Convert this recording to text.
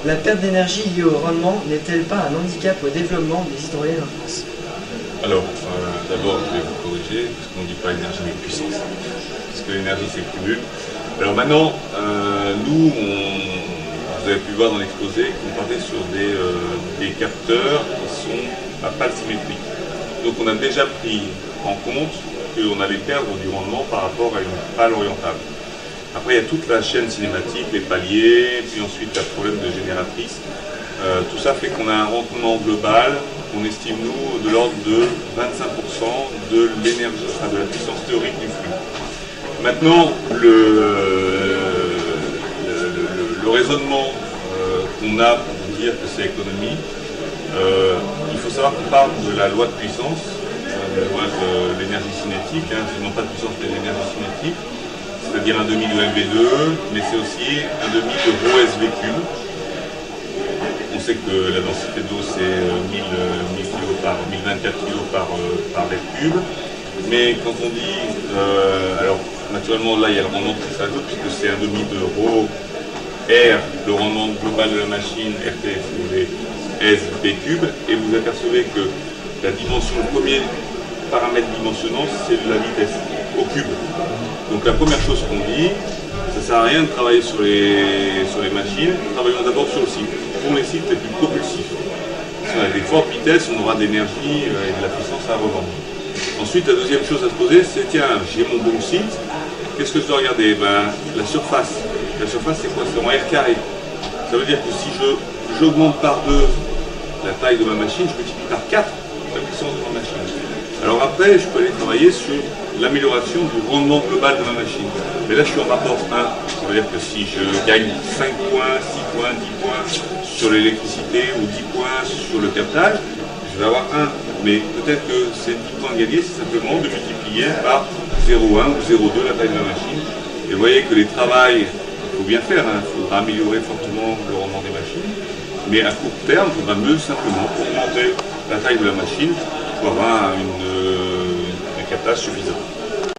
La perte d'énergie liée au rendement n'est-elle pas un handicap au développement des hydroliennes en France? Alors, d'abord, je vais vous corriger, parce qu'on ne dit pas énergie mais puissance, parce que l'énergie c'est cumul. Alors maintenant, vous avez pu voir dans l'exposé qu'on partait sur des capteurs qui sont à pales symétriques. Donc on a déjà pris en compte qu'on allait perdre du rendement par rapport à une pale orientable. Après, il y a toute la chaîne cinématique, les paliers, puis ensuite la problème de génératrice. Tout ça fait qu'on a un rendement global qu'on estime, nous, de l'ordre de 25% de l'énergie, enfin de la puissance théorique du flux. Maintenant, le raisonnement qu'on a pour dire que c'est économie, il faut savoir qu'on parle de la loi de puissance, la loi de l'énergie cinétique, non pas de puissance mais de l'énergie cinétique, c'est-à-dire un demi de MV2, mais c'est aussi un demi de ρSV cube. On sait que la densité d'eau c'est 1024 kg par mètre cube, mais quand on dit, alors naturellement là il y a le rendement qui s'ajoute puisque c'est un demi de ρ R, le rendement global de la machine, RT, si vous voulez, SV cube, et vous apercevez que la dimension, le premier paramètre dimensionnant, c'est la vitesse au cube. Donc la première chose qu'on dit, ça ne sert à rien de travailler sur les machines, travaillons d'abord sur le site. Pour les sites les plus propulsifs. Si on a des fortes vitesses, on aura de l'énergie et de la puissance à revendre. Ensuite, la deuxième chose à se poser, c'est tiens, j'ai mon bon site, qu'est-ce que je dois regarder? La surface. La surface, c'est quoi? C'est en R carré. Ça veut dire que si j'augmente par 2 la taille de ma machine, je multiplie par 4 la puissance de ma machine. Alors après, je peux aller travailler sur l'amélioration du rendement global de ma machine. Mais là, je suis en rapport 1. Ça veut dire que si je gagne 5 points, 6 points, 10 points sur l'électricité ou 10 points sur le captage, je vais avoir 1. Mais peut-être que ces 10 points gagnés, c'est simplement de multiplier par 0,1 ou 0,2 la taille de la machine. Et vous voyez que les travails, il faut bien faire, il faudra améliorer fortement le rendement des machines. Mais à court terme, il faudra mieux simplement augmenter la taille de la machine pour avoir un captage suffisant.